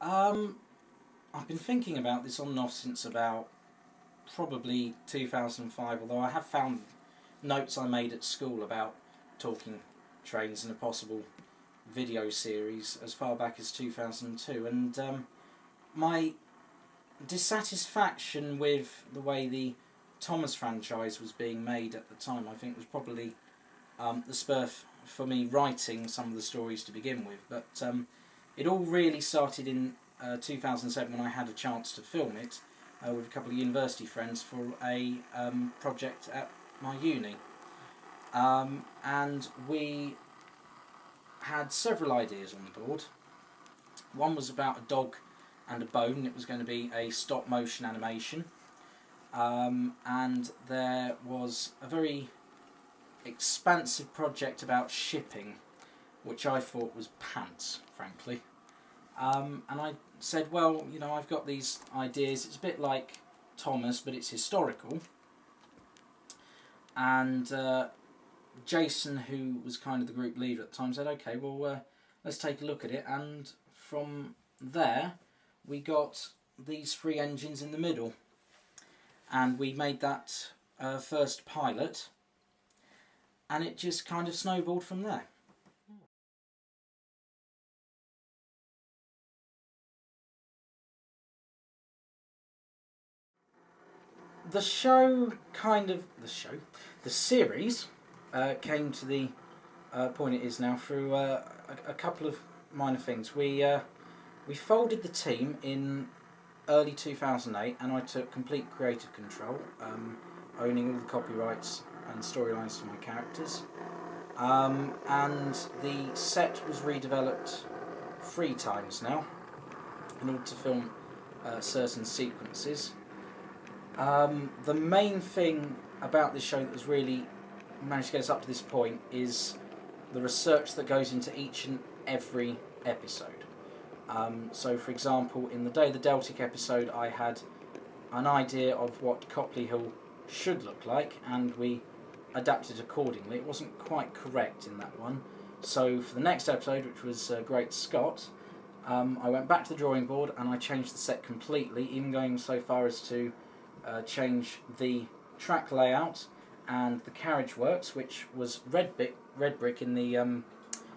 I've been thinking about this on and off since about probably 2005, although I have found notes I made at school about talking trains and a possible video series as far back as 2002, and my dissatisfaction with the way the Thomas franchise was being made at the time, I think, was probably the spur for me writing some of the stories to begin with. But it all really started in 2007 when I had a chance to film it with a couple of university friends for a project at my uni. And we had several ideas on the board. One was about a dog and a bone. It was going to be a stop motion animation. And there was a very expansive project about shipping, which I thought was pants, frankly. And I said, well, you know, I've got these ideas. It's a bit like Thomas, but it's historical. And Jason, who was kind of the group leader at the time, said, okay, well, let's take a look at it. And from there, we got these three engines in the middle. And we made that first pilot. And it just kind of snowballed from there. The series came to the point it is now through a couple of minor things. We folded the team in early 2008, and I took complete creative control, owning all the copyrights and storylines to my characters. And the set was redeveloped 3 times now in order to film certain sequences. The main thing about this show that has really managed to get us up to this point is the research that goes into each and every episode. So, for example, in the Day of the DELTIC episode, I had an idea of what Copley Hill should look like, and we adapted accordingly. It wasn't quite correct in that one. So, for the next episode, which was Great Scott, I went back to the drawing board and I changed the set completely, even going so far as to change the track layout and the carriage works, which was red brick in the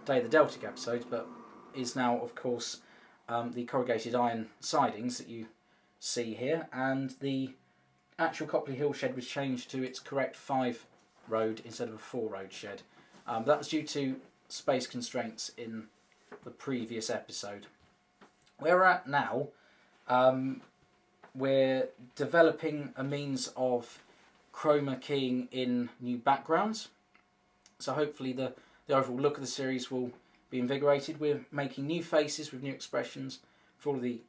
Day of the Deltic episodes, but is now, of course, the corrugated iron sidings that you see here, and the actual Copley Hill shed was changed to its correct 5-road instead of a 4-road shed. That was due to space constraints in the previous episode. Where we're at now, we're developing a means of chroma keying in new backgrounds, so hopefully the overall look of the series will be invigorated. We're making new faces with new expressions for all of the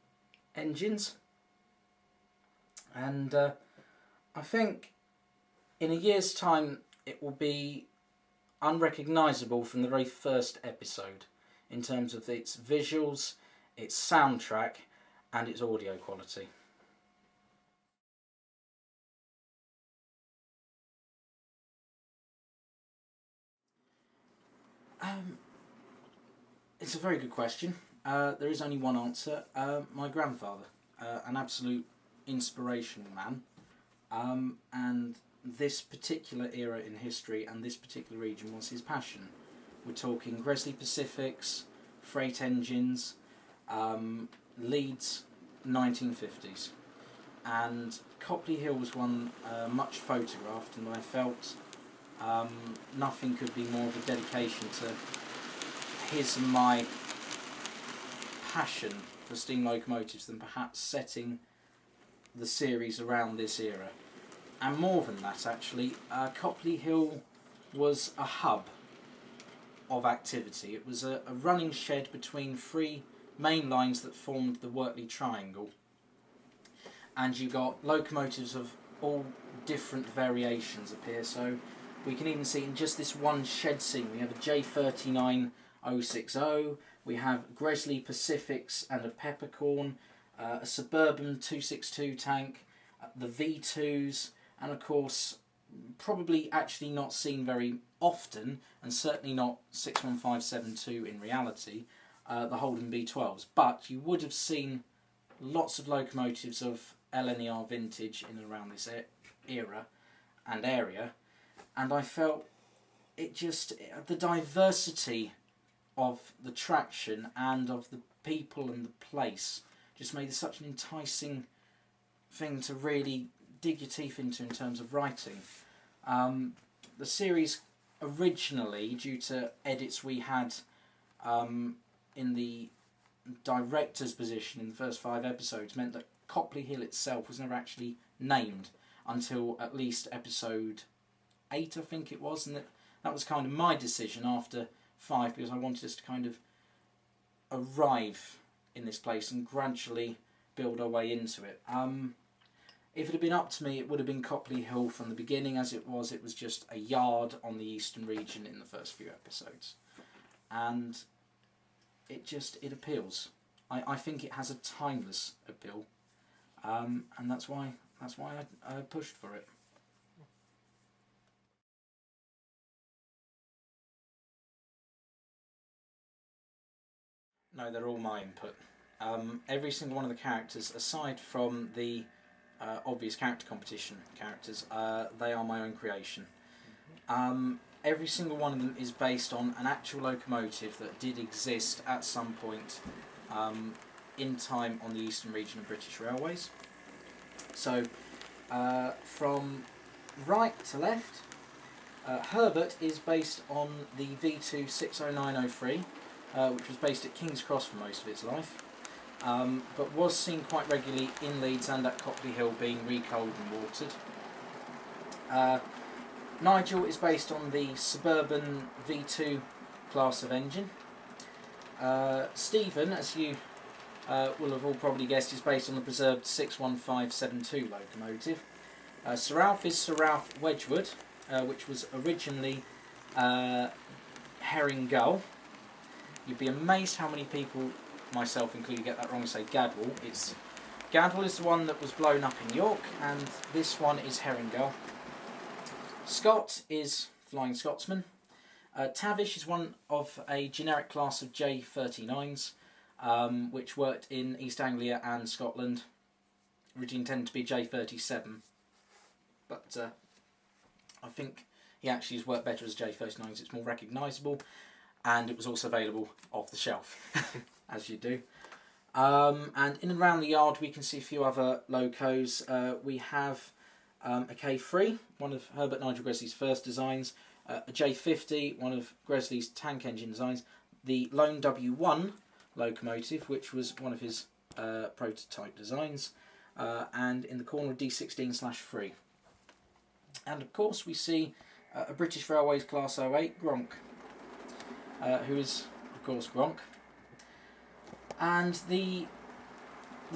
engines, and I think in a year's time it will be unrecognisable from the very first episode in terms of its visuals, its soundtrack and its audio quality. It's a very good question. There is only one answer. My grandfather, an absolute inspirational man, and this particular era in history and this particular region was his passion. We're talking Gresley Pacifics, freight engines, Leeds 1950s, and Copley Hill was one much photographed, and I felt nothing could be more of a dedication to his and my passion for steam locomotives than perhaps setting the series around this era. And more than that, actually, Copley Hill was a hub of activity. It was a running shed between 3 main lines that formed the Wortley Triangle, and you got locomotives of all different variations appear. So we can even see in just this one shed scene, we have a J39060, we have Gresley Pacifics and a Peppercorn, a Suburban 262 tank, the V2s, and of course, probably actually not seen very often, and certainly not 61572 in reality, the Holden B12s, but you would have seen lots of locomotives of LNER vintage in and around this era and area, and I felt the diversity of the traction and of the people and the place just made it such an enticing thing to really dig your teeth into in terms of writing. The series originally, due to edits we had in the director's position in the first 5 episodes, meant that Copley Hill itself was never actually named until at least episode 8, I think it was, and that was kind of my decision after 5, because I wanted us to kind of arrive in this place and gradually build our way into it. If it had been up to me, it would have been Copley Hill from the beginning. As it was just a yard on the eastern region in the first few episodes, and it appeals. I think it has a timeless appeal, and that's why I pushed for it. No, they're all my input. Every single one of the characters, aside from the obvious character competition characters, they are my own creation. Every single one of them is based on an actual locomotive that did exist at some point in time on the eastern region of British Railways. So, from right to left, Herbert is based on the V2 60903, which was based at King's Cross for most of its life, but was seen quite regularly in Leeds and at Copley Hill, being recoaled and watered. Nigel is based on the Suburban V2 class of engine. Stephen, as you will have all probably guessed, is based on the preserved 61572 locomotive. Sir Ralph is Sir Ralph Wedgwood, which was originally Herring Gull. You'd be amazed how many people, myself included, get that wrong and say Gadwall. Gadwall is the one that was blown up in York, and this one is Herring Gull. Scott is Flying Scotsman. Tavish is one of a generic class of J39s, which worked in East Anglia and Scotland. Originally intended to be J37, but I think he actually has worked better as J39s. It's more recognisable, and it was also available off the shelf, as you do. And in and around the yard we can see a few other locos. We have a K3, one of Herbert Nigel Gresley's first designs, a J50, one of Gresley's tank engine designs, the Lone W1 locomotive, which was one of his prototype designs, and in the corner a D16/3. And of course we see a British Railways Class 08 Gronk, who is of course Gronk. And the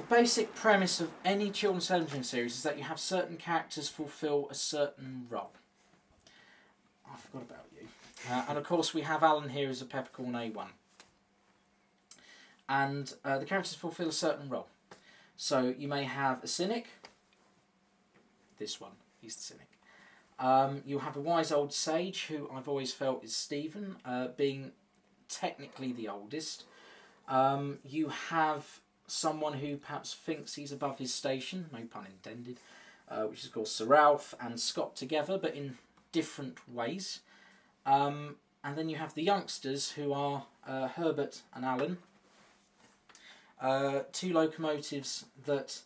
basic premise of any children's television series is that you have certain characters fulfil a certain role. I forgot about you. And of course we have Alan here as a peppercorn A1. And the characters fulfil a certain role. So you may have a cynic. This one, he's the cynic. You have a wise old sage, who I've always felt is Stephen, being technically the oldest. You have someone who perhaps thinks he's above his station, no pun intended, which is of course Sir Ralph and Scott together, but in different ways. And then you have the youngsters, who are Herbert and Alan, two locomotives that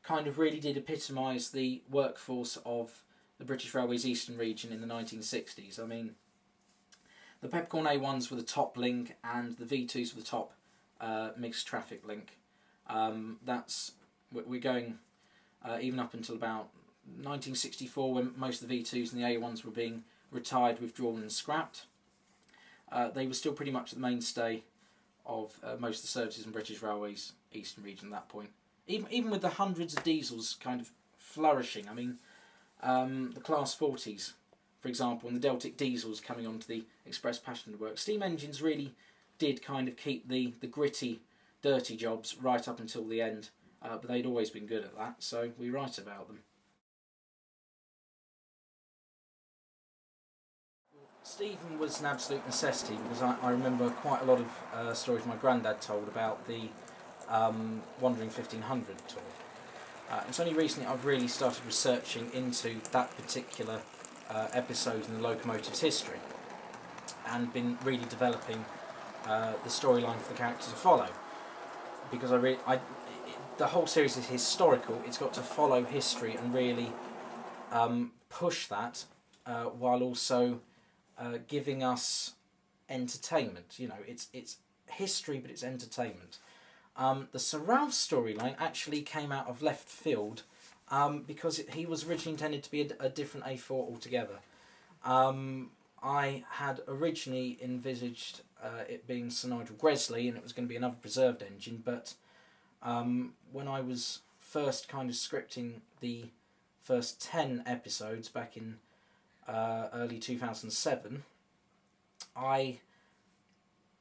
kind of really did epitomise the workforce of the British Railways Eastern region in the 1960s. I mean, the Peppercorn A1s were the top link, and the V2s were the top mixed traffic link. We're going even up until about 1964, when most of the V2s and the A1s were being retired, withdrawn and scrapped. They were still pretty much the mainstay of most of the services in British Railways Eastern region at that point. Even with the hundreds of diesels kind of flourishing. I mean, the Class 40s, for example, and the DELTIC diesels coming onto the express passenger work. Steam engines really did kind of keep the gritty, dirty jobs right up until the end, but they'd always been good at that, so we write about them. Stephen was an absolute necessity because I remember quite a lot of stories my granddad told about the Wandering 1500 tour. It's only recently I've really started researching into that particular episode in the locomotive's history and been really developing the storyline for the character to follow, because the whole series is historical. It's got to follow history and really push that while also giving us entertainment. You know, it's history, but it's entertainment. The Sir Ralph storyline actually came out of left field because he was originally intended to be a different A4 altogether. I had originally envisaged it being Sir Nigel Gresley, and it was going to be another preserved engine, but when I was first kind of scripting the first 10 episodes back in early 2007, I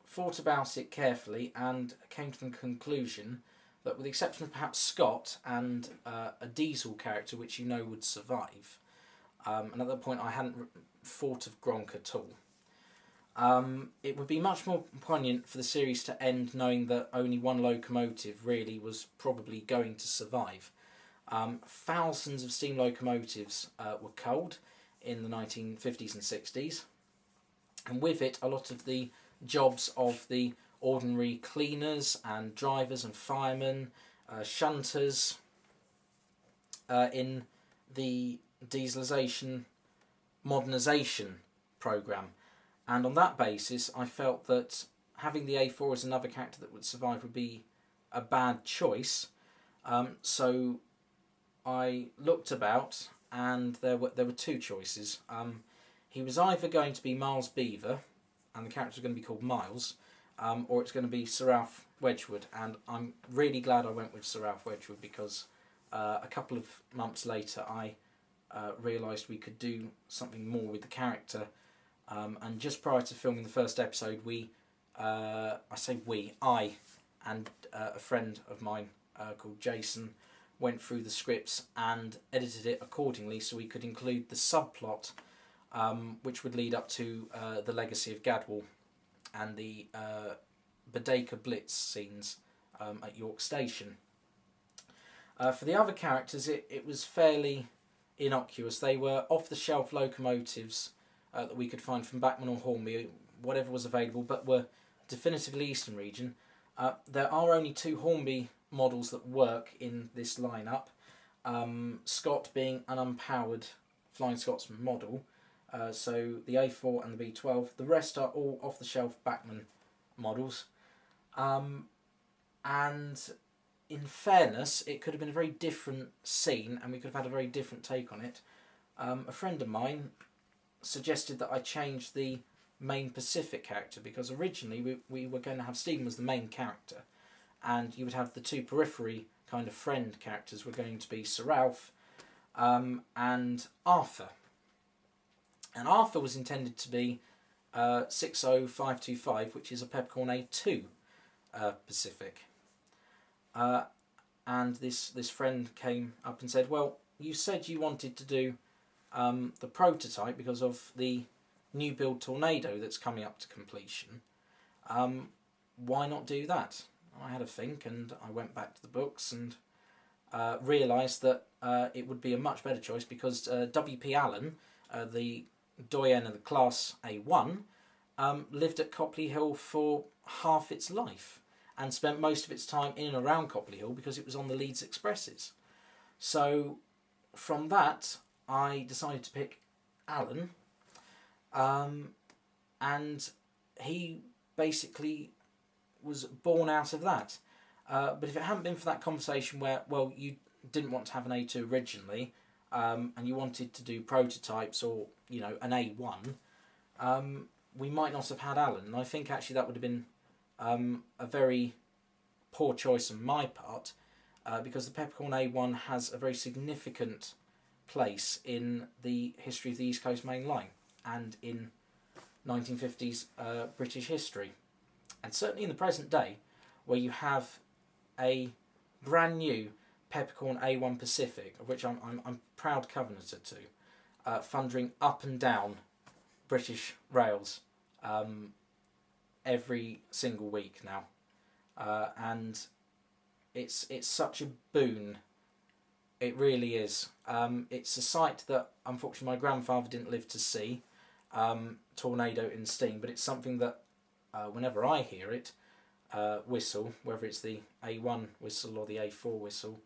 thought about it carefully and came to the conclusion that, with the exception of perhaps Scott and a Diesel character which you know would survive, and at that point I hadn't thought of Gronk at all, it would be much more poignant for the series to end knowing that only one locomotive really was probably going to survive. Thousands of steam locomotives were culled in the 1950s and 60s, and with it a lot of the jobs of the ordinary cleaners and drivers and firemen, shunters in the dieselisation modernisation programme. And on that basis I felt that having the A4 as another character that would survive would be a bad choice. So I looked about, and there were two choices. He was either going to be Miles Beaver, and the character was going to be called Miles, or it's going to be Sir Ralph Wedgwood. And I'm really glad I went with Sir Ralph Wedgwood, because a couple of months later I realised we could do something more with the character. And just prior to filming the first episode, I and a friend of mine called Jason went through the scripts and edited it accordingly so we could include the subplot which would lead up to the legacy of Gadwall and the Baedeker Blitz scenes at York Station. For the other characters, it was fairly innocuous. They were off-the-shelf locomotives that we could find from Bachmann or Hornby, whatever was available, but were definitively Eastern region. There are only two Hornby models that work in this lineup, Scott being an unpowered Flying Scotsman model, so the A4 and the B12. The rest are all off-the-shelf Bachmann models. And in fairness, it could have been a very different scene and we could have had a very different take on it. A friend of mine suggested that I change the main Pacific character, because originally we were going to have Stephen as the main character, and you would have the two periphery kind of friend characters were going to be Sir Ralph and Arthur. And Arthur was intended to be 60525, which is a Peppercorn A2 Pacific. And this friend came up and said, well, you said you wanted to do the prototype because of the new build Tornado that's coming up to completion. Why not do that? I had a think, and I went back to the books and realised that it would be a much better choice, because W.P. Allen, the doyen of the Class A1, lived at Copley Hill for half its life and spent most of its time in and around Copley Hill because it was on the Leeds Expresses. So from that I decided to pick Allen, and he basically was born out of that. But if it hadn't been for that conversation where, well, you didn't want to have an A2 originally, and you wanted to do prototypes or, you know, an A1, we might not have had Allen. And I think actually that would have been a very poor choice on my part, because the Peppercorn A1 has a very significant place in the history of the East Coast Main Line and in 1950s British history. And certainly in the present day, where you have a brand new Peppercorn A1 Pacific, of which I'm proud covenanter to, thundering up and down British Rails every single week now, and it's such a boon. It really is. It's a site that unfortunately my grandfather didn't live to see, Tornado in Steam, but it's something that whenever I hear it whistle, whether it's the A1 whistle or the A4 whistle,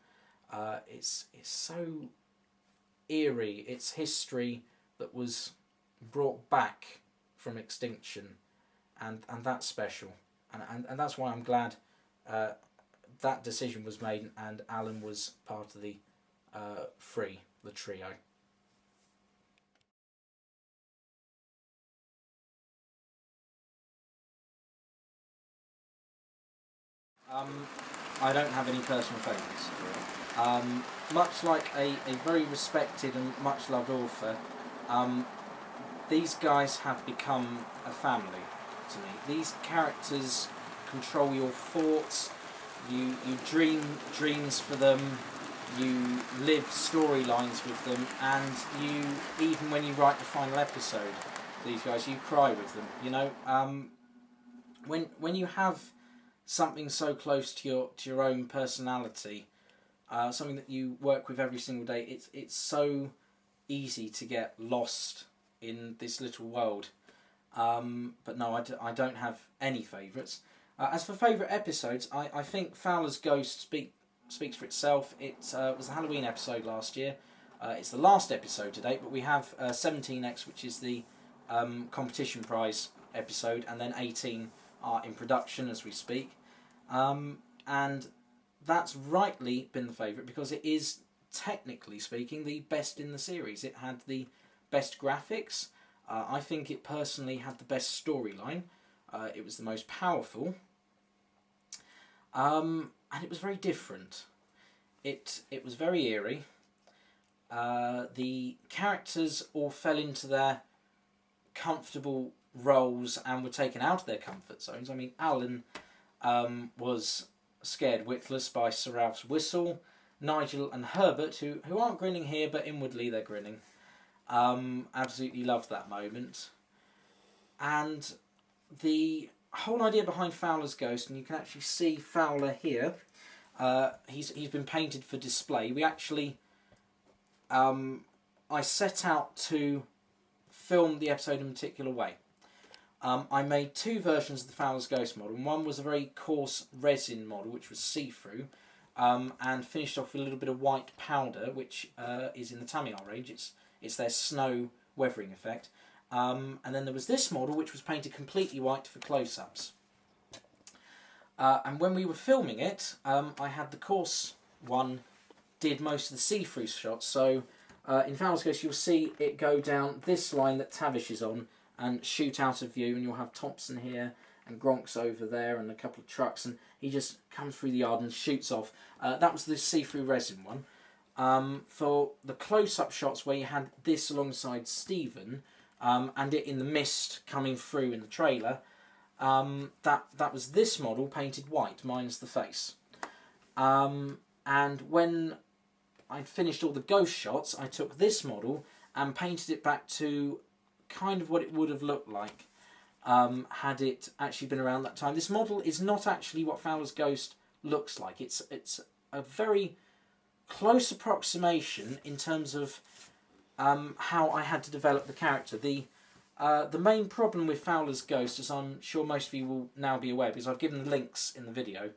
it's so eerie. It's history that was brought back from extinction, and that's special, and that's why I'm glad that decision was made and Alan was part of the trio. I don't have any personal favourites. Much like a very respected and much loved author, these guys have become a family to me. These characters control your thoughts, you dream dreams for them, you live storylines with them, and you, even when you write the final episode, these guys, you cry with them. You know, when you have something so close to your own personality, something that you work with every single day, it's so easy to get lost in this little world. But no, I don't have any favourites. As for favourite episodes, I think Fowler's Ghost speaks for itself. It was a Halloween episode last year. It's the last episode to date, but we have 17X, which is the competition prize episode, and then 18 are in production as we speak. And that's rightly been the favourite because it is, technically speaking, the best in the series. It had the best graphics. I think it personally had the best storyline. It was the most powerful. And it was very different. It was very eerie. The characters all fell into their comfortable roles and were taken out of their comfort zones. I mean, Alan was scared witless by Sir Ralph's whistle. Nigel and Herbert, who aren't grinning here, but inwardly they're grinning, absolutely loved that moment. And the whole idea behind Fowler's Ghost, and you can actually see Fowler here, he's been painted for display. We actually, I set out to film the episode in a particular way. I made two versions of the Fowler's Ghost model. One was a very coarse resin model, which was see-through, and finished off with a little bit of white powder, which is in the Tamiya range. It's their snow weathering effect. And then there was this model, which was painted completely white for close-ups. And when we were filming it, I had the coarse one did most of the see-through shots. So in Fowler's Ghost, you'll see it go down this line that Tavish is on and shoot out of view, and you'll have Thompson here and Gronk's over there and a couple of trucks, and he just comes through the yard and shoots off. That was the see-through resin one. For the close-up shots where you had this alongside Stephen, and it in the mist coming through in the trailer, that was this model painted white, minus the face. And when I'd finished all the ghost shots, I took this model and painted it back to kind of what it would have looked like had it actually been around that time. This model is not actually what Fowler's Ghost looks like. It's a very close approximation in terms of how I had to develop the character. The main problem with Fowler's Ghost, as I'm sure most of you will now be aware, because I've given the links in the video,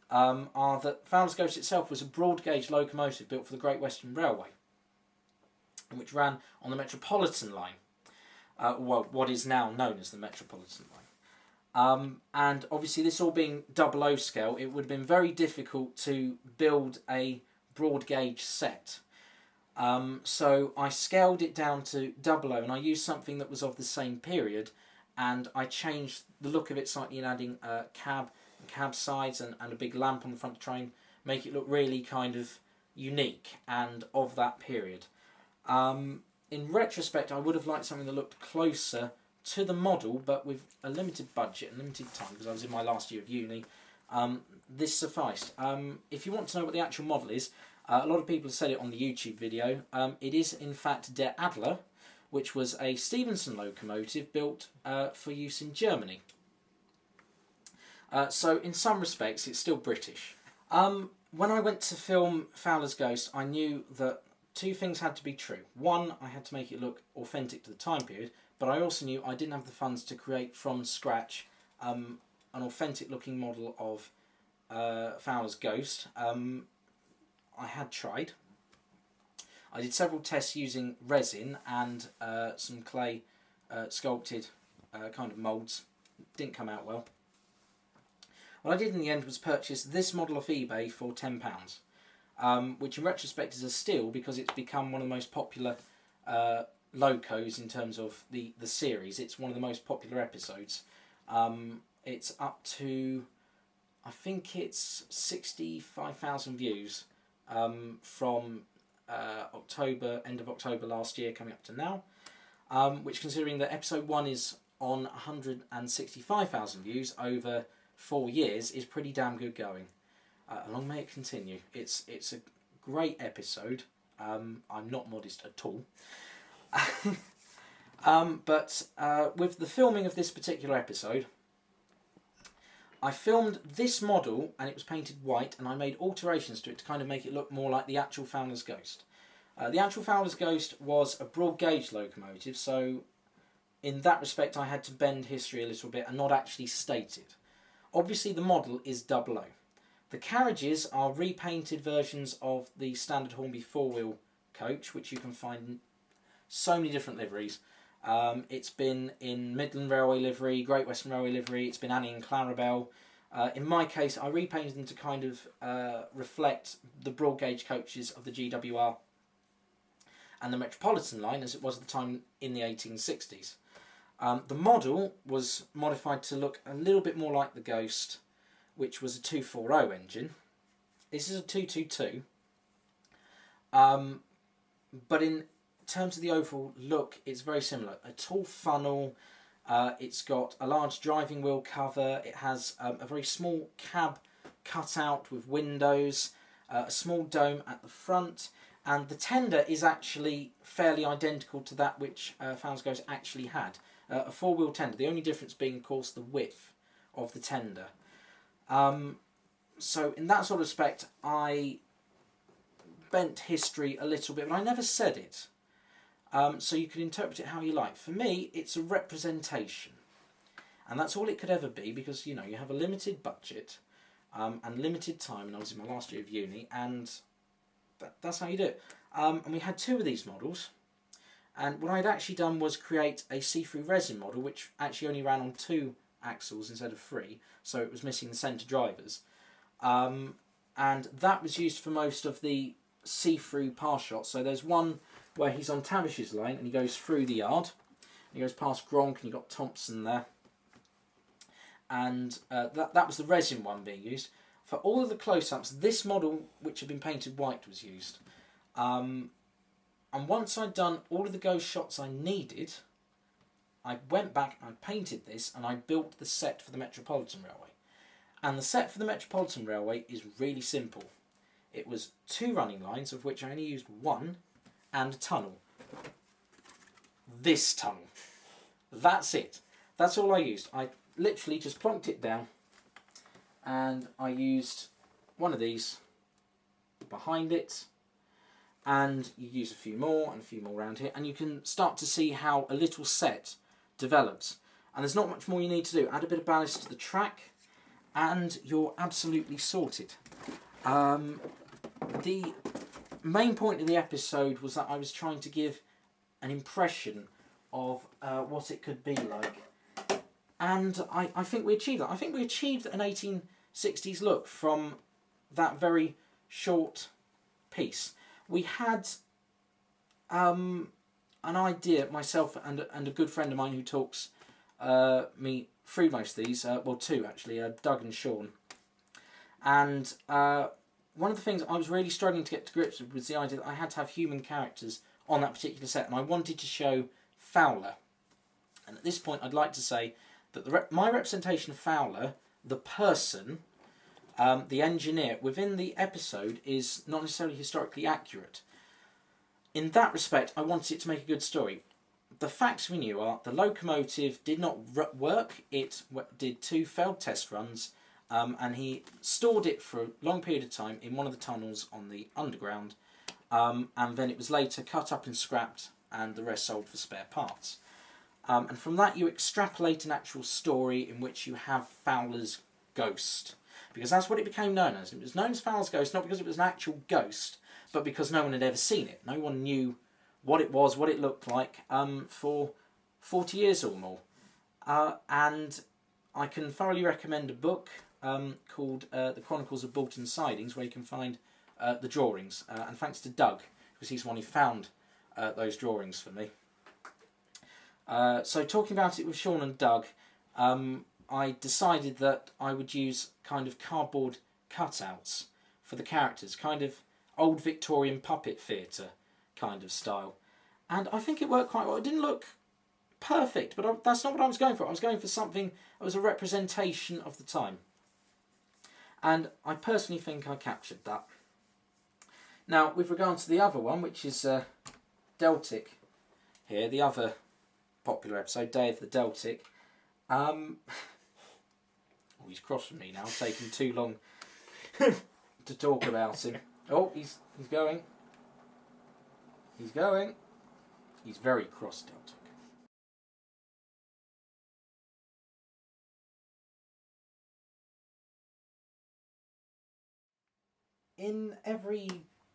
are that Fowler's Ghost itself was a broad gauge locomotive built for the Great Western Railway, which ran on the Metropolitan line. Well, what is now known as the Metropolitan line. And obviously this all being 00 scale, it would have been very difficult to build a broad gauge set. So I scaled it down to 00, and I used something that was of the same period, and I changed the look of it slightly in adding cab sides and a big lamp on the front to try and make it look really kind of unique and of that period. In retrospect, I would have liked something that looked closer to the model, but with a limited budget and limited time, because I was in my last year of uni, this sufficed. If you want to know what the actual model is, a lot of people have said it on the YouTube video. It is, in fact, Der Adler, which was a Stephenson locomotive built for use in Germany. So in some respects it's still British. When I went to film Fowler's Ghost, I knew that two things had to be true. One, I had to make it look authentic to the time period, but I also knew I didn't have the funds to create from scratch an authentic looking model of Fowler's Ghost. I had tried. I did several tests using resin and some clay sculpted kind of moulds. Didn't come out well. What I did in the end was purchase this model off eBay for £10, which in retrospect is a steal because it's become one of the most popular locos in terms of the series. It's one of the most popular episodes. It's up to, I think it's 65,000 views from end of October last year coming up to now, which, considering that episode 1 is on 165,000 views over 4 years, is pretty damn good going. Long may it continue. It's a great episode. I'm not modest at all. But with the filming of this particular episode, I filmed this model and it was painted white, and I made alterations to it to kind of make it look more like the actual Fowler's Ghost. The actual Fowler's Ghost was a broad gauge locomotive, so in that respect I had to bend history a little bit and not actually state it. Obviously the model is 00. The carriages are repainted versions of the standard Hornby 4-wheel coach, which you can find in so many different liveries. It's been in Midland Railway livery, Great Western Railway livery, it's been Annie and Clarabelle. In my case, I repainted them to kind of reflect the broad gauge coaches of the GWR and the Metropolitan line as it was at the time in the 1860s. The model was modified to look a little bit more like the Ghost, which was a 240 engine. This is a 222. But in terms of the overall look, it's very similar. A tall funnel, it's got a large driving wheel cover, it has a very small cab cutout with windows, a small dome at the front, and the tender is actually fairly identical to that which Fowler's Ghost actually had. A 4-wheel tender, the only difference being, of course, the width of the tender. So in that sort of respect, I bent history a little bit, but I never said it. So you can interpret it how you like. For me, it's a representation. And that's all it could ever be, because, you know, you have a limited budget and limited time, and I was in my last year of uni, and that's how you do it. And we had 2 of these models. And what I'd actually done was create a see-through resin model, which actually only ran on 2 axles instead of 3, so it was missing the centre drivers. And that was used for most of the see-through pass shots. So there's one where he's on Tavish's line and he goes through the yard. He goes past Gronk and you've got Thompson there. And that was the resin one being used. For all of the close-ups, this model, which had been painted white, was used. And once I'd done all of the ghost shots I needed, I went back and I painted this and I built the set for the Metropolitan Railway. And the set for the Metropolitan Railway is really simple. It was 2 running lines, of which I only used 1, and a tunnel. This tunnel. That's it. That's all I used. I literally just plonked it down and I used one of these behind it, and you use a few more and a few more around here, and you can start to see how a little set develops. And there's not much more you need to do. Add a bit of ballast to the track and you're absolutely sorted. The main point of the episode was that I was trying to give an impression of what it could be like. And I think we achieved that. I think we achieved an 1860s look from that very short piece. We had an idea, myself and a good friend of mine who talks me through most of these, well, 2 actually, Doug and Sean. And one of the things I was really struggling to get to grips with was the idea that I had to have human characters on that particular set, and I wanted to show Fowler. And at this point I'd like to say that my representation of Fowler, the person, the engineer, within the episode is not necessarily historically accurate. In that respect, I wanted it to make a good story. the facts we knew are the locomotive did not work. It did 2 failed test runs, and he stored it for a long period of time in one of the tunnels on the underground, and then it was later cut up and scrapped, and the rest sold for spare parts. And from that you extrapolate an actual story in which you have Fowler's ghost, because that's what it became known as. It was known as Fowler's ghost not because it was an actual ghost, but because no one had ever seen it. No one knew what it was, what it looked like, for 40 years or more. And I can thoroughly recommend a book called The Chronicles of Bolton Sidings, where you can find the drawings. And thanks to Doug, because he's the one who found those drawings for me. So talking about it with Sean and Doug, I decided that I would use kind of cardboard cutouts for the characters, kind of old Victorian puppet theatre kind of style. And I think it worked quite well. It didn't look perfect, but that's not what I was going for. I was going for something that was a representation of the time. And I personally think I captured that. Now, with regard to the other one, which is DELTIC here, the other popular episode, Day of the DELTIC. Oh, he's cross from me now, taking too long to talk about him. Oh, he's going. He's going. He's very cross, DELTIC. In every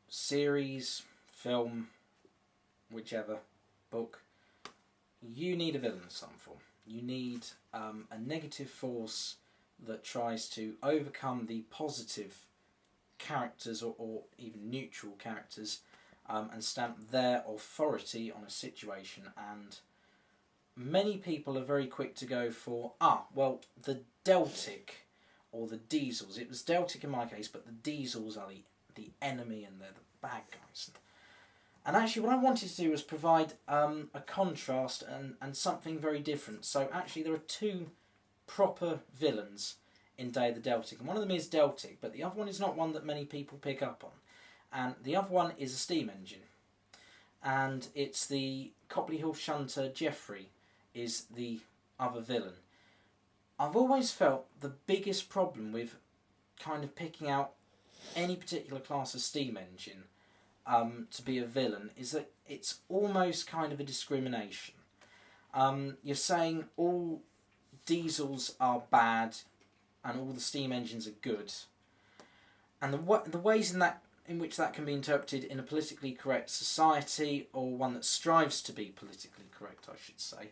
series, film, whichever, book, you need a villain of some form. You need a negative force that tries to overcome the positive characters or even neutral characters and stamp their authority on a situation. And many people are very quick to go for, well, the DELTIC or the Diesels. It was DELTIC in my case, but the Diesels are the enemy and they're the bad guys. And actually what I wanted to do was provide a contrast and something very different. So actually there are 2 proper villains in Day of the DELTIC. And one of them is DELTIC, but the other one is not one that many people pick up on. And the other one is a steam engine. And it's the Copley Hill shunter Geoffrey is the other villain. I've always felt the biggest problem with kind of picking out any particular class of steam engine to be a villain is that it's almost kind of a discrimination. You're saying all diesels are bad and all the steam engines are good, and the ways in which that can be interpreted in a politically correct society, or one that strives to be politically correct, I should say,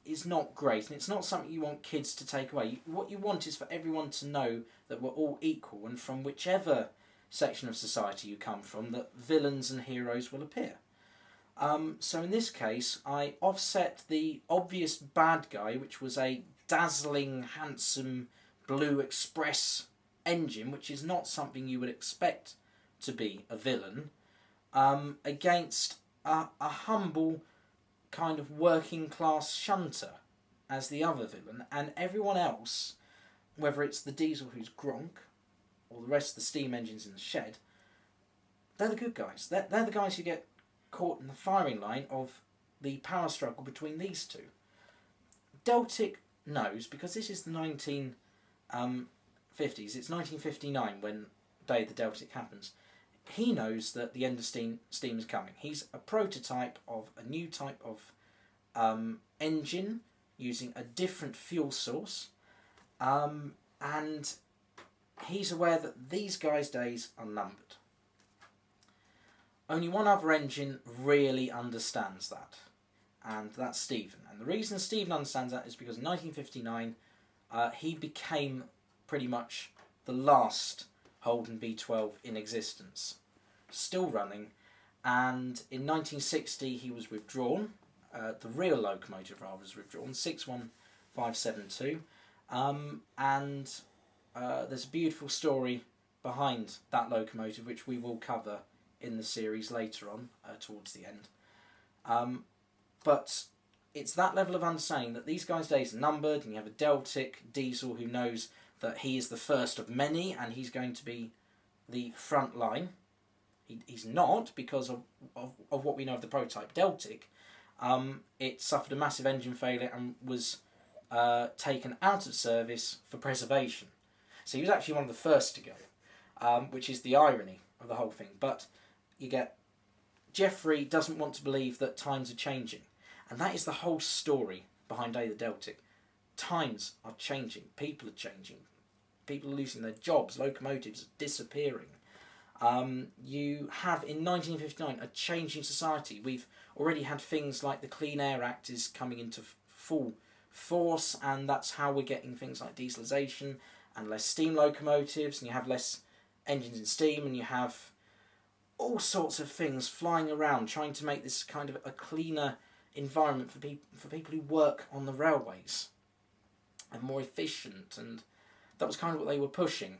is not great, and it's not something you want kids to take away. What you want is for everyone to know that we're all equal, and from whichever section of society you come from, that villains and heroes will appear. So in this case, I offset the obvious bad guy, which was a dazzling, handsome blue express engine, which is not something you would expect to be a villain, against a humble kind of working class shunter as the other villain, and everyone else, whether it's the diesel who's Gronk or the rest of the steam engines in the shed, they're the good guys. They're the guys who get caught in the firing line of the power struggle between these 2. DELTIC knows, because this is the 1950s, it's 1959 when Day of the DELTIC happens. He knows that the end of steam is coming. He's a prototype of a new type of engine using a different fuel source, and he's aware that these guys' days are numbered. Only one other engine really understands that, and that's Stephen. And the reason Stephen understands that is because in 1959 he became pretty much the last Holden B12 in existence, still running, and in 1960 he was withdrawn. The real locomotive rather was withdrawn, 61572, and there's a beautiful story behind that locomotive which we will cover in the series later on, towards the end. But it's that level of understanding that these guys' days are numbered, and you have a DELTIC diesel who knows that he is the first of many and he's going to be the front line. He's not, because of what we know of the prototype DELTIC. It suffered a massive engine failure and was taken out of service for preservation. So he was actually one of the first to go, which is the irony of the whole thing. But you get Jeffrey doesn't want to believe that times are changing, and that is the whole story behind Day of the DELTIC. Times are changing, people are changing, people are losing their jobs, locomotives are disappearing. You have in 1959 a changing society. We've already had things like the Clean Air Act is coming into full force, and that's how we're getting things like dieselisation and less steam locomotives, and you have less engines in steam, and you have all sorts of things flying around trying to make this kind of a cleaner environment for people who work on the railways, and more efficient, and that was kind of what they were pushing.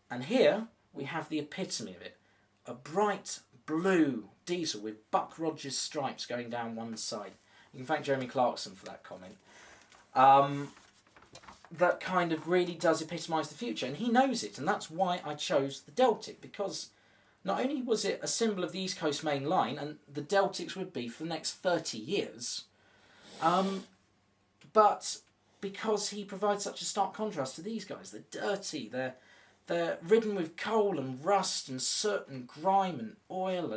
And here we have the epitome of it, a bright blue diesel with Buck Rogers stripes going down one side. You can thank Jeremy Clarkson for that comment. That kind of really does epitomise the future, and he knows it, and that's why I chose the DELTIC, because not only was it a symbol of the East Coast Main Line, and the DELTICs would be for the next 30 years, but because he provides such a stark contrast to these guys. They're dirty, they're ridden with coal and rust and soot and grime and oil,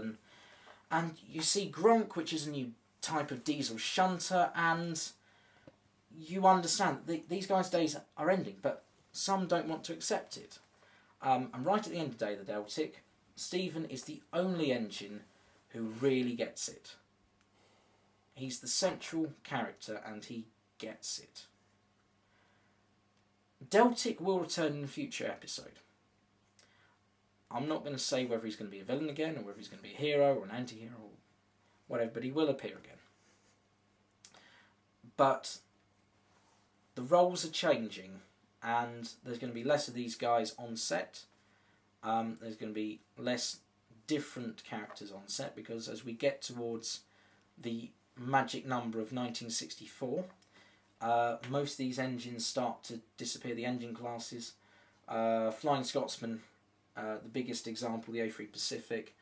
and you see Gronk, which is a new type of diesel shunter, and you understand that these guys' days are ending, but some don't want to accept it. And right at the end of the day of the DELTIC, Stephen is the only engine who really gets it. He's the central character and he gets it. DELTIC will return in a future episode. I'm not going to say whether he's going to be a villain again, or whether he's going to be a hero or an anti-hero or whatever, but he will appear again. But the roles are changing, and there's going to be less of these guys on set. There's going to be less different characters on set, because as we get towards the magic number of 1964, most of these engines start to disappear, the engine classes. Flying Scotsman, the biggest example, the A3 Pacific,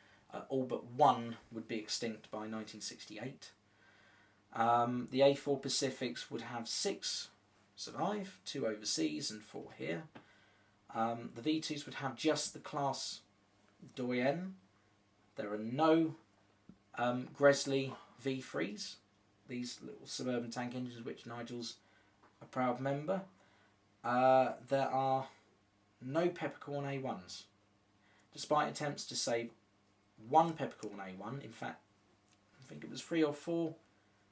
all but one would be extinct by 1968. The A4 Pacifics would have 6 survive, 2 overseas and 4 here. The V2s would have just the class Doyen. There are no Gresley V3s, these little suburban tank engines of which Nigel's a proud member. There are no peppercorn A1s. Despite attempts to save one peppercorn A1, in fact, I think it was 3 or 4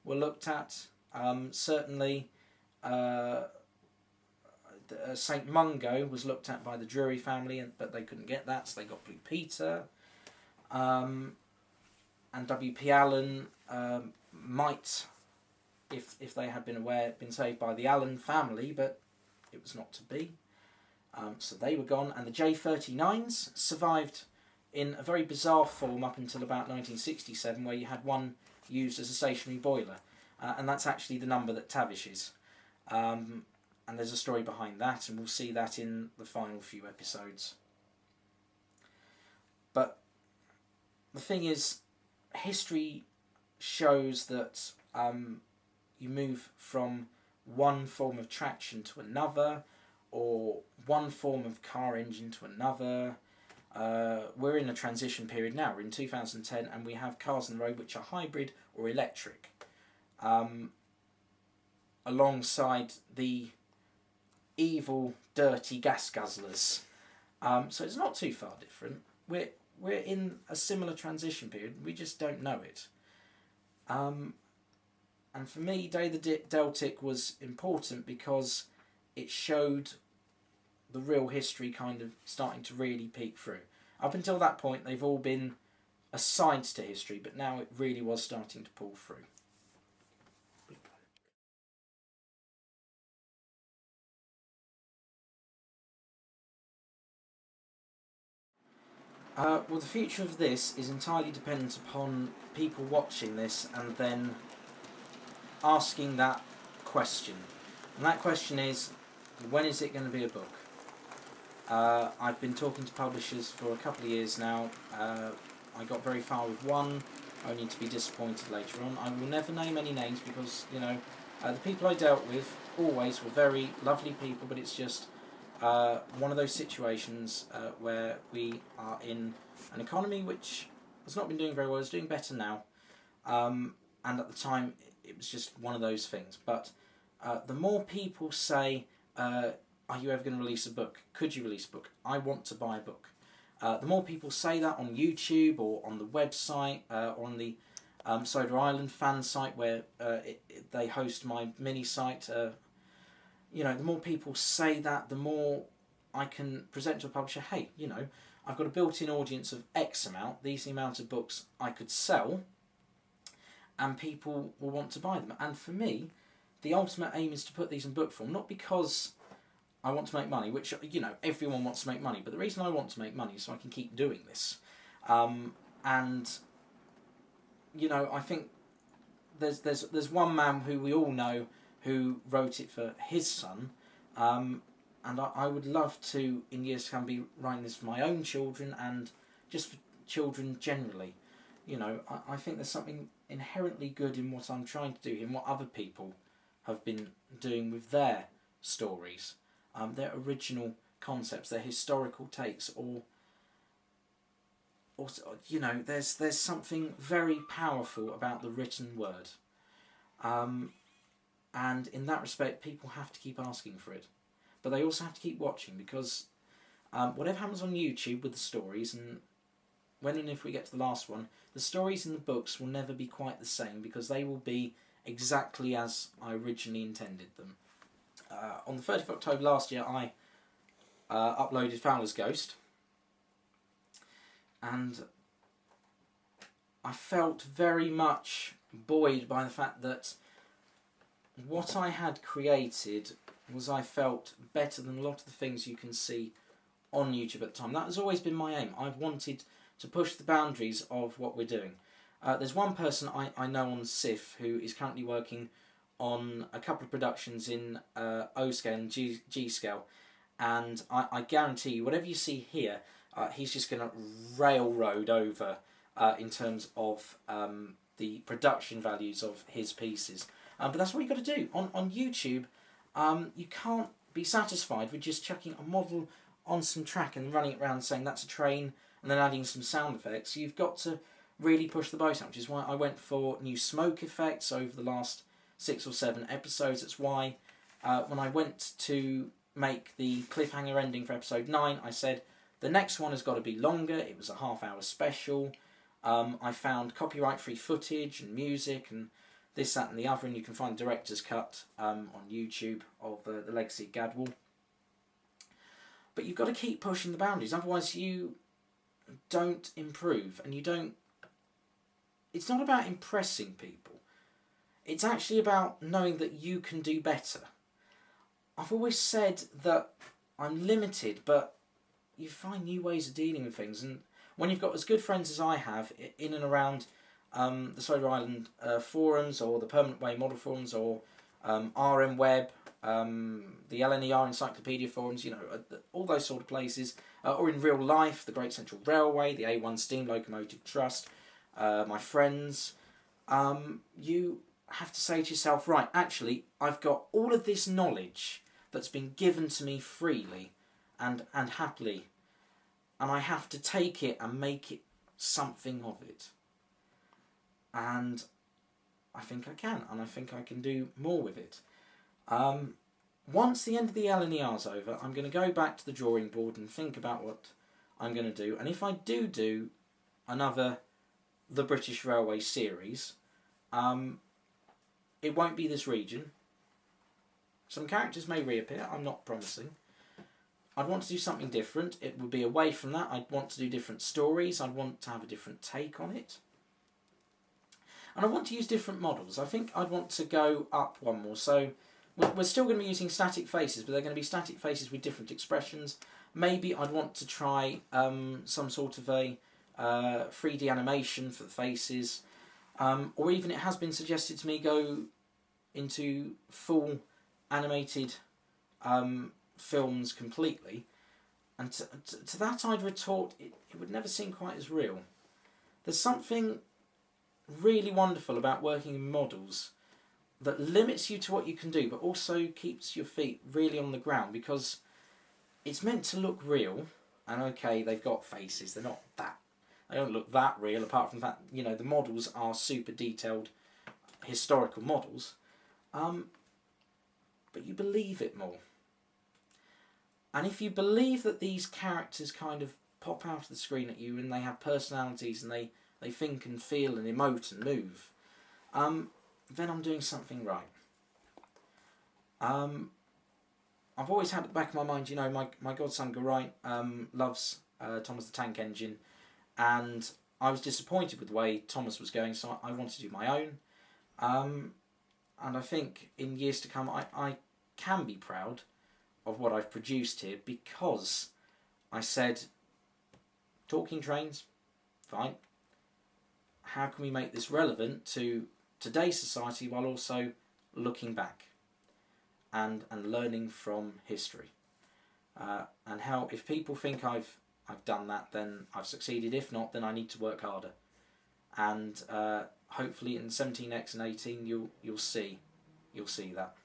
were looked at. Certainly, St Mungo was looked at by the Drury family, but they couldn't get that, so they got Blue Peter. And W.P. Allen might, if they had been aware, been saved by the Allen family, but it was not to be. So they were gone, and the J39s survived in a very bizarre form up until about 1967, where you had one used as a stationary boiler, and that's actually the number that Tavish is. And there's a story behind that, and we'll see that in the final few episodes. But the thing is, history shows that you move from one form of traction to another, or one form of car engine to another. We're in a transition period now. We're in 2010, and we have cars on the road which are hybrid or electric, alongside the evil, dirty gas guzzlers. So it's not too far different. We're in a similar transition period. We just don't know it. And for me, Day of the DELTIC was important because it showed the real history kind of starting to really peek through. Up until that point, they've all been asides to history, but now it really was starting to pull through. Well, the future of this is entirely dependent upon people watching this and then asking that question. And that question is, when is it going to be a book? I've been talking to publishers for a couple of years now. I got very far with one, only to be disappointed later on. I will never name any names because, you know, the people I dealt with always were very lovely people, but it's just one of those situations where we are in an economy which has not been doing very well. It's doing better now, and at the time it was just one of those things. But the more people say, are you ever going to release a book? Could you release a book? I want to buy a book. The more people say that on YouTube or on the website or on the Sodor Island fan site where they host my mini site, you know, the more people say that, the more I can present to a publisher, hey, you know, I've got a built-in audience of X amount, these are the amount of books I could sell, and people will want to buy them. And for me, the ultimate aim is to put these in book form, not because I want to make money, which, you know, everyone wants to make money, but the reason I want to make money is so I can keep doing this. And, you know, I think there's one man who we all know who wrote it for his son, and I would love to, in years to come, be writing this for my own children and just for children generally. You know, I think there's something inherently good in what I'm trying to do here and what other people have been doing with their stories. Their original concepts, their historical takes, or you know, there's something very powerful about the written word, and in that respect, people have to keep asking for it, but they also have to keep watching because whatever happens on YouTube with the stories, and when and if we get to the last one, the stories in the books will never be quite the same because they will be exactly as I originally intended them. On the 30th of October last year, I uploaded Fowler's Ghost, and I felt very much buoyed by the fact that what I had created was, I felt, better than a lot of the things you can see on YouTube at the time. That has always been my aim. I've wanted to push the boundaries of what we're doing. There's one person I know on SiF who is currently working on a couple of productions in O scale and G scale, and I guarantee you, whatever you see here, he's just going to railroad over in terms of the production values of his pieces. But that's what you've got to do. On YouTube, you can't be satisfied with just chucking a model on some track and running it around saying that's a train and then adding some sound effects. You've got to really push the boat out, which is why I went for new smoke effects over the last 6 or 7 episodes. That's why when I went to make the cliffhanger ending for episode 9, I said the next one has got to be longer. It was a half-hour special. I found copyright-free footage and music and this, that and the other, and you can find the director's cut on YouTube of the Legacy of Gadwall. But you've got to keep pushing the boundaries, otherwise you don't improve, and you don't... It's not about impressing people. It's actually about knowing that you can do better. I've always said that I'm limited, but you find new ways of dealing with things, and when you've got as good friends as I have in and around the Sodor Island Forums, or the Permanent Way Model Forums, or RM Web, the LNER Encyclopedia Forums, you know, all those sort of places, or in real life, the Great Central Railway, the A1 Steam Locomotive Trust, my friends, you have to say to yourself, right, actually, I've got all of this knowledge that's been given to me freely and happily, and I have to take it and make it something of it. And I think I can, and I think I can do more with it. Once the end of the LNER is over, I'm going to go back to the drawing board and think about what I'm going to do. And if I do another The British Railway series, it won't be this region. Some characters may reappear, I'm not promising. I'd want to do something different. It would be away from that. I'd want to do different stories. I'd want to have a different take on it. And I want to use different models. I think I'd want to go up one more. So we're still going to be using static faces, but they're going to be static faces with different expressions. Maybe I'd want to try some sort of a 3D animation for the faces. Or even, it has been suggested to me, go into full animated films completely. And to that I'd retort, it would never seem quite as real. There's something really wonderful about working in models that limits you to what you can do, but also keeps your feet really on the ground, because it's meant to look real. And okay, they've got faces, they don't look that real, apart from that, you know, the models are super detailed historical models, but you believe it more. And if you believe that these characters kind of pop out of the screen at you and they have personalities and they think and feel and emote and move, then I'm doing something right. I've always had at the back of my mind, you know, my godson Geraint loves Thomas the Tank Engine, and I was disappointed with the way Thomas was going, so I wanted to do my own. And I think in years to come I can be proud of what I've produced here, because I said, talking trains, fine. How can we make this relevant to today's society while also looking back and learning from history? And how, if people think I've done that, then I've succeeded. If not, then I need to work harder. And hopefully in 17X and 18 you'll see that.